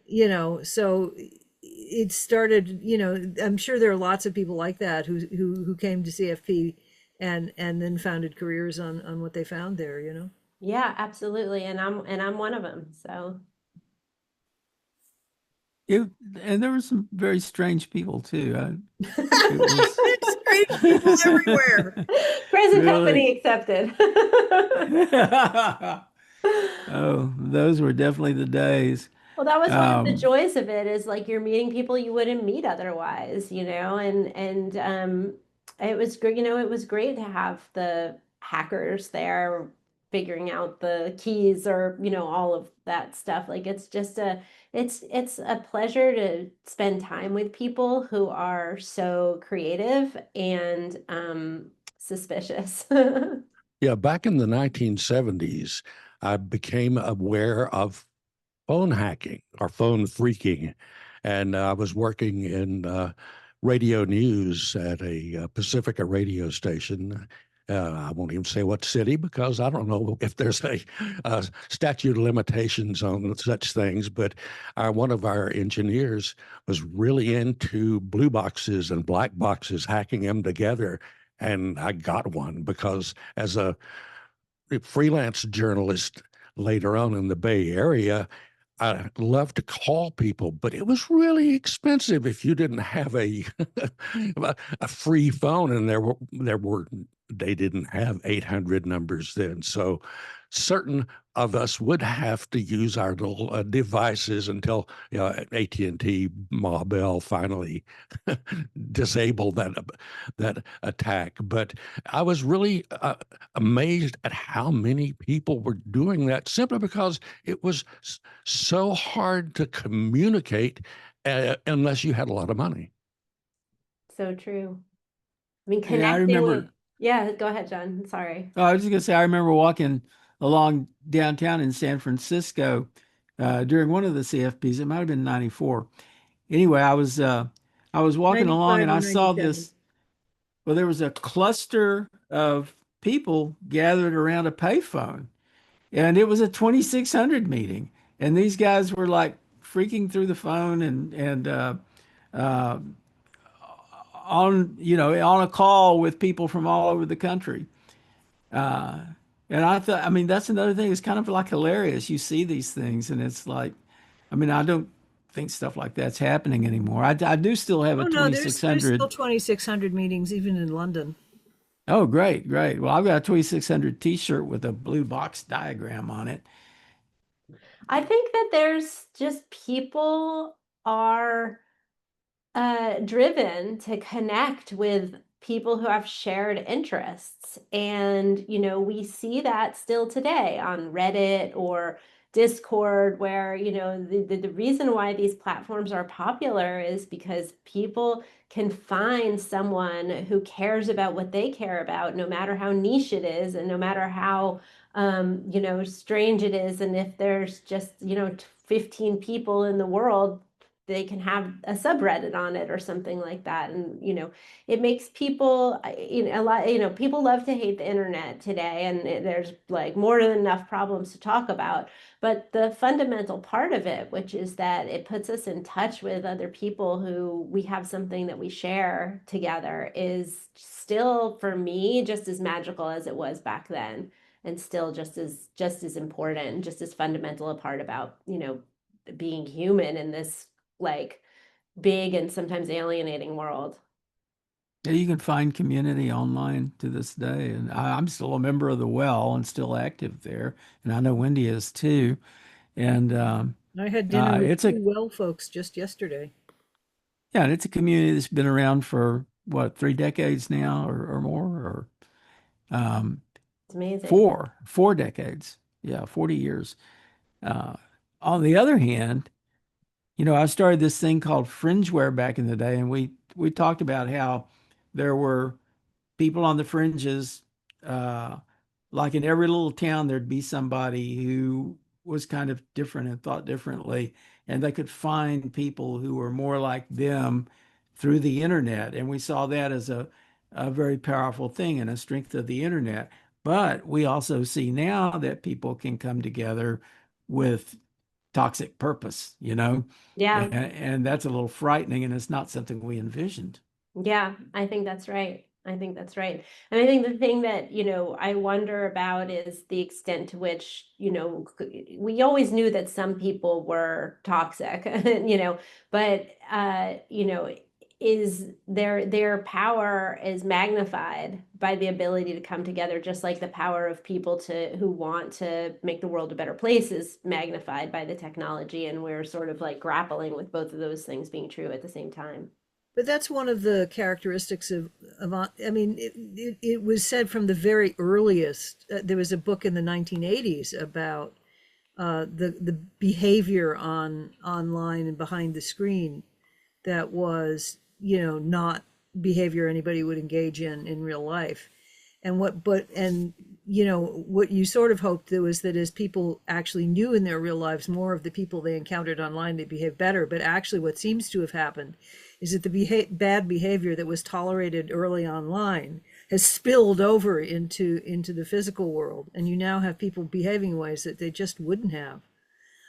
so it started, I'm sure there are lots of people like that who came to CFP and then founded careers on what they found there, Yeah, absolutely. And I'm one of them. So And there were some very strange people too. It's great people everywhere. present Really? company accepted. Oh, those were definitely the days. Well, that was one of the Um, joys of it, is like you're meeting people you wouldn't meet otherwise, and it was great, it was great to have the hackers there figuring out the keys, or all of that stuff. Like it's a pleasure to spend time with people who are so creative and suspicious. Yeah, back in the 1970s, I became aware of phone hacking or phone phreaking. And I was working in radio news at a Pacifica radio station. I won't even say what city because I don't know if there's a statute of limitations on such things. But one of our engineers was really into blue boxes and black boxes, hacking them together. And I got one because as a freelance journalist later on in the Bay Area, I love to call people, but it was really expensive if you didn't have a a free phone, and they didn't have 800 numbers then. So certain of us would have to use our little devices until AT&T Ma Bell finally disabled that attack. But I was really amazed at how many people were doing that, simply because it was so hard to communicate unless you had a lot of money. so true. I mean, Yeah, I connecting with, remember. yeah, go ahead, John. Sorry. I was just gonna say, I remember walking along downtown in San Francisco during one of the CFPs. It might have been '94. Anyway, I was walking along 95 and or I saw 97. this. Well, there was a cluster of people gathered around a payphone, and it was a 2600 meeting, and these guys were like freaking through the phone and uh, on on a call with people from all over the country. Uh, and I thought, I mean, that's another thing. It's kind of like hilarious. You see these things, and it's like, I mean, I don't think stuff like that's happening anymore. I do still have a Oh no, there's still 2600. 2600 meetings even in London. Oh, great, great. Well, I've got a 2600 T-shirt with a blue box diagram on it. I think that there's just people are driven to connect with people who have shared interests. And, we see that still today on Reddit or Discord, where, the reason why these platforms are popular is because people can find someone who cares about what they care about, no matter how niche it is, and no matter how, strange it is. And if there's just, 15 people in the world, they can have a subreddit on it or something like that. And, it makes people, a lot, people love to hate the internet today, and there's like more than enough problems to talk about. But the fundamental part of it, which is that it puts us in touch with other people who we have something that we share together, is still, for me, just as magical as it was back then, and still just as important, just as fundamental a part about, being human in this like big and sometimes alienating world. Yeah, you can find community online to this day, and I'm still a member of the Well and still active there, and I know Wendy is too. And I had dinner with it's a two well folks just yesterday. yeah, and it's a community that's been around for what, 3 decades now or more, or um, It's amazing. four decades. Yeah, 40 years. Uh, on the other hand, I started this thing called Fringeware back in the day, and we talked about how there were people on the fringes. Uh, like in every little town, there'd be somebody who was kind of different and thought differently, and they could find people who were more like them through the internet. And we saw that as a very powerful thing and a strength of the internet. But we also see now that people can come together with toxic purpose, Yeah. and that's a little frightening, and it's not something we envisioned. Yeah, I think that's right. I think that's right. And I think the thing that, I wonder about is the extent to which, we always knew that some people were toxic, but, is their power is magnified by the ability to come together, just like the power of people who want to make the world a better place is magnified by the technology. And we're sort of like grappling with both of those things being true at the same time. But that's one of the characteristics of I mean, it was said from the very earliest. There was a book in the 1980s about the behavior online and behind the screen that was, not behavior anybody would engage in real life. And what you sort of hoped there was that as people actually knew in their real lives more of the people they encountered online, they behave better. But actually what seems to have happened is that the bad behavior that was tolerated early online has spilled over into the physical world, and you now have people behaving in ways that they just wouldn't have.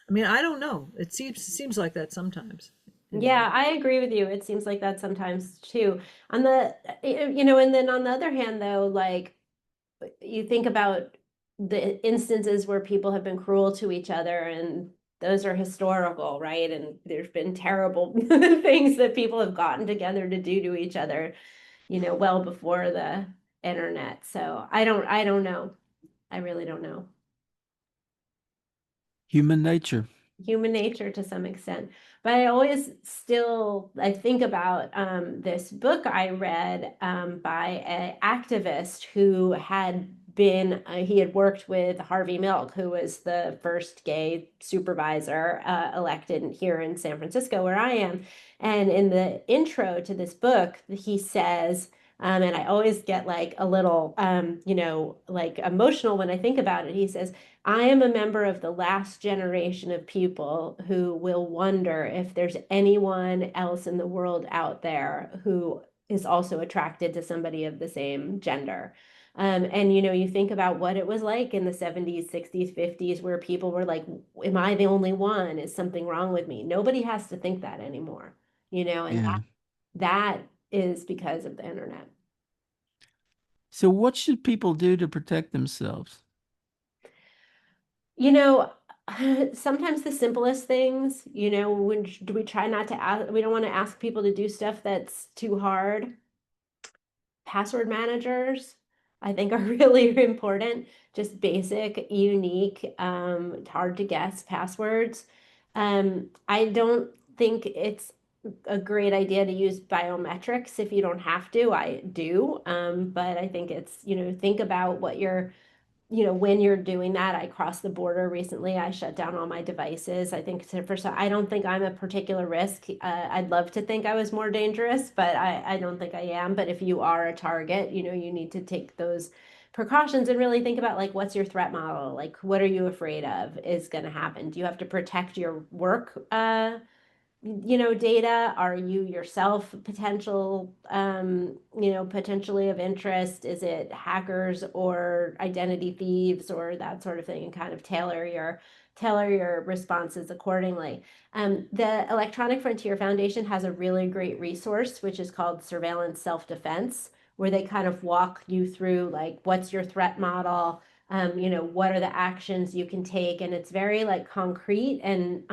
I mean, I don't know. It seems like that sometimes. Yeah, I agree with you. It seems like that sometimes too. On the, and then on the other hand, though, like you think about the instances where people have been cruel to each other, and those are historical, right? And there's been terrible things that people have gotten together to do to each other, well before the internet. So I don't know. I really don't know. Human nature. Human nature to some extent. But I think about this book I read by an activist who had been, he had worked with Harvey Milk, who was the first gay supervisor elected here in San Francisco, where I am. And in the intro to this book, he says, and I always get like a little, like emotional when I think about it. He says, I am a member of the last generation of people who will wonder if there's anyone else in the world out there who is also attracted to somebody of the same gender. And you think about what it was like in the 70s, 60s, 50s, where people were like, am I the only one? Is something wrong with me? Nobody has to think that anymore, and Yeah. that is because of the internet. So what should people do to protect themselves? Sometimes the simplest things, when we try not to ask, we don't want to ask people to do stuff that's too hard. Password managers, I think, are really important. Just basic, unique, hard to guess passwords. I don't think it's a great idea to use biometrics if you don't have to. I do, but I think it's, think about what you're when you're doing that. I crossed the border recently. I shut down all my devices. I think I don't think I'm a particular risk. I'd love to think I was more dangerous, but I don't think I am. But if you are a target, you need to take those precautions and really think about like, what's your threat model? Like, what are you afraid of is going to happen? Do you have to protect your work data? Are you yourself potentially of interest? Is it hackers or identity thieves or that sort of thing, and kind of tailor your responses accordingly. The Electronic Frontier Foundation has a really great resource, which is called Surveillance Self-Defense, where they kind of walk you through like, what's your threat model? What are the actions you can take? And it's very like concrete and,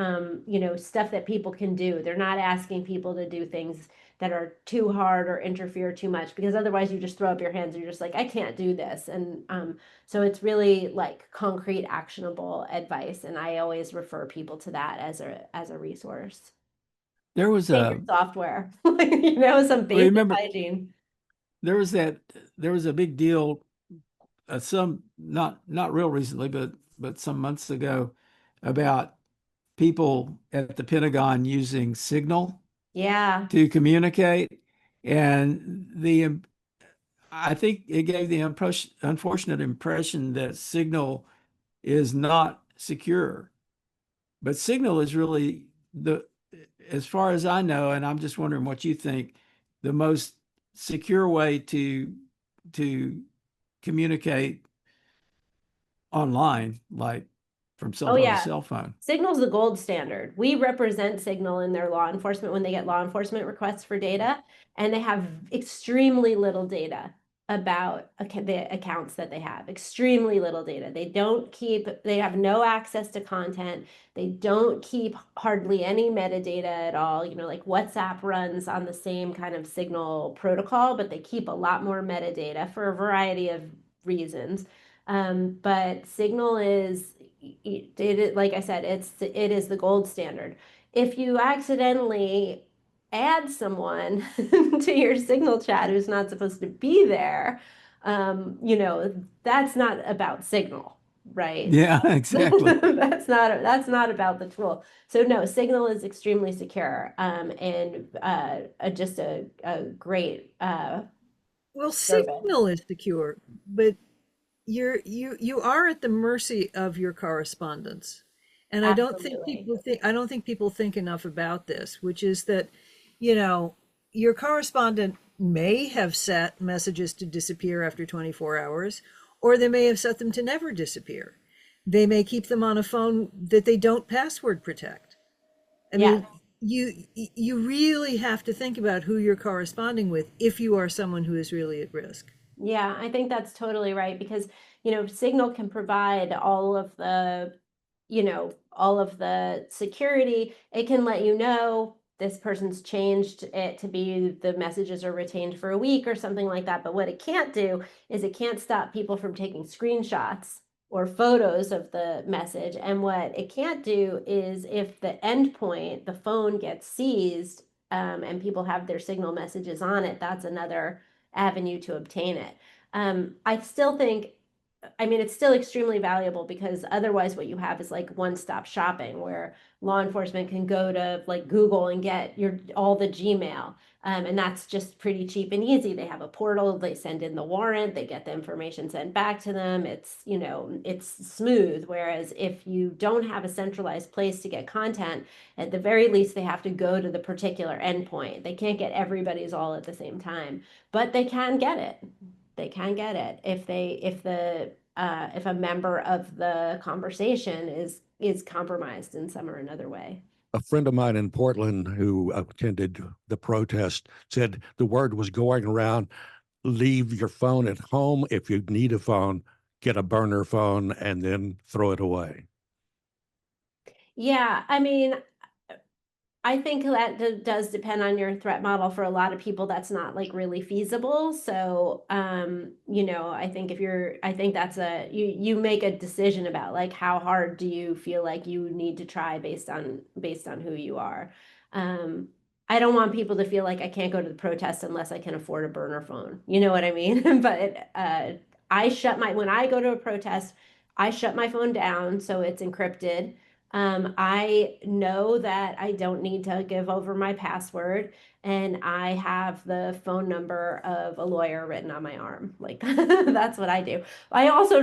stuff that people can do. They're not asking people to do things that are too hard or interfere too much, because otherwise you just throw up your hands and you're just like, I can't do this. And so it's really like concrete, actionable advice. And I always refer people to that as a resource. There was Take your software, some basic remember hygiene. there was a big deal some not real recently, but some months ago, about people at the Pentagon using Signal Yeah. to communicate, and I think it gave the unfortunate impression that Signal is not secure, but Signal is really as far as I know, and I'm just wondering what you think, the most secure way to communicate online, like from cell Oh phone to yeah. cell phone. Signal's the gold standard. We represent Signal in their law enforcement when they get law enforcement requests for data, and they have extremely little data about the accounts that they have. Extremely little data. They have no access to content. They don't keep hardly any metadata at all. Like WhatsApp runs on the same kind of Signal protocol, but they keep a lot more metadata for a variety of reasons. But Signal is, like I said, it is the gold standard. If you accidentally add someone to your Signal chat who's not supposed to be there, that's not about Signal, right? Yeah, exactly. That's not about the tool. So no, Signal is extremely secure, and just a great Well, service. Signal is secure, but you are at the mercy of your correspondence. And I don't think people think enough about this, which is that, your correspondent may have set messages to disappear after 24 hours, or they may have set them to never disappear. They may keep them on a phone that they don't password protect. I mean, you really have to think about who you're corresponding with if you are someone who is really at risk. Yeah, I think that's totally right, because, Signal can provide all of the security. It can let you know this person's changed it to be the messages are retained for a week or something like that. But what it can't do is it can't stop people from taking screenshots or photos of the message. And what it can't do is, if the endpoint, the phone, gets seized, and people have their Signal messages on it, that's another avenue to obtain it. I still think I mean, it's still extremely valuable because otherwise what you have is like one-stop shopping where law enforcement can go to like Google and get all the Gmail. And that's just pretty cheap and easy. They have a portal, they send in the warrant, they get the information sent back to them. It's, it's smooth. Whereas if you don't have a centralized place to get content, at the very least, they have to go to the particular endpoint. They can't get everybody's all at the same time, but they can get it. They can get it if a member of the conversation is compromised in some or another way. A friend of mine in Portland who attended the protest said the word was going around, leave your phone at home. If you need a phone, get a burner phone and then throw it away. Yeah, I mean, I think that does depend on your threat model. For a lot of people, that's not like really feasible. So, I think I think that's you make a decision about like how hard do you feel like you need to try based on who you are. I don't want people to feel like I can't go to the protest unless I can afford a burner phone. You know what I mean? But when I go to a protest, I shut my phone down so it's encrypted. I know that I don't need to give over my password, and I have the phone number of a lawyer written on my arm. Like that's what I do. I also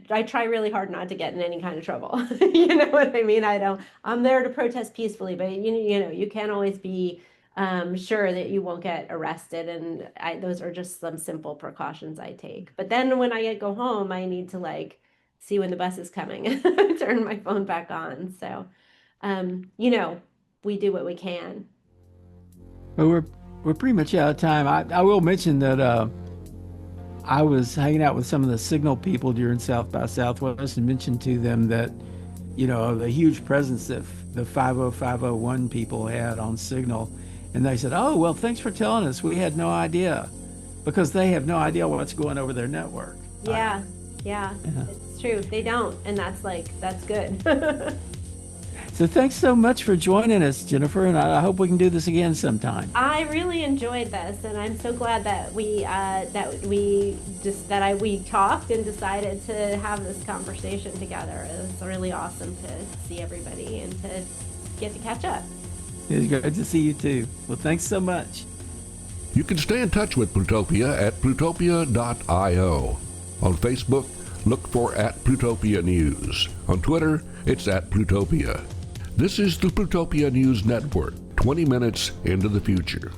I try really hard not to get in any kind of trouble. You know what I mean? I'm there to protest peacefully, but you can't always be sure that you won't get arrested. And those are just some simple precautions I take. But then when I go home, I need to like see when the bus is coming and turn my phone back on. So, we do what we can. Well, we're pretty much out of time. I will mention that I was hanging out with some of the Signal people during South by Southwest and mentioned to them that, the huge presence that the 50501 people had on Signal. And they said, oh, well, thanks for telling us. We had no idea, because they have no idea what's going over their network. Yeah. It's true. They don't. And that's good. So thanks so much for joining us, Jennifer. And I hope we can do this again sometime. I really enjoyed this. And I'm so glad that we talked and decided to have this conversation together. It was really awesome to see everybody and to get to catch up. It was good to see you too. Well, thanks so much. You can stay in touch with Plutopia at plutopia.io. On Facebook, look for @Plutopia News. On Twitter, it's @Plutopia. This is the Plutopia News Network, 20 minutes into the future.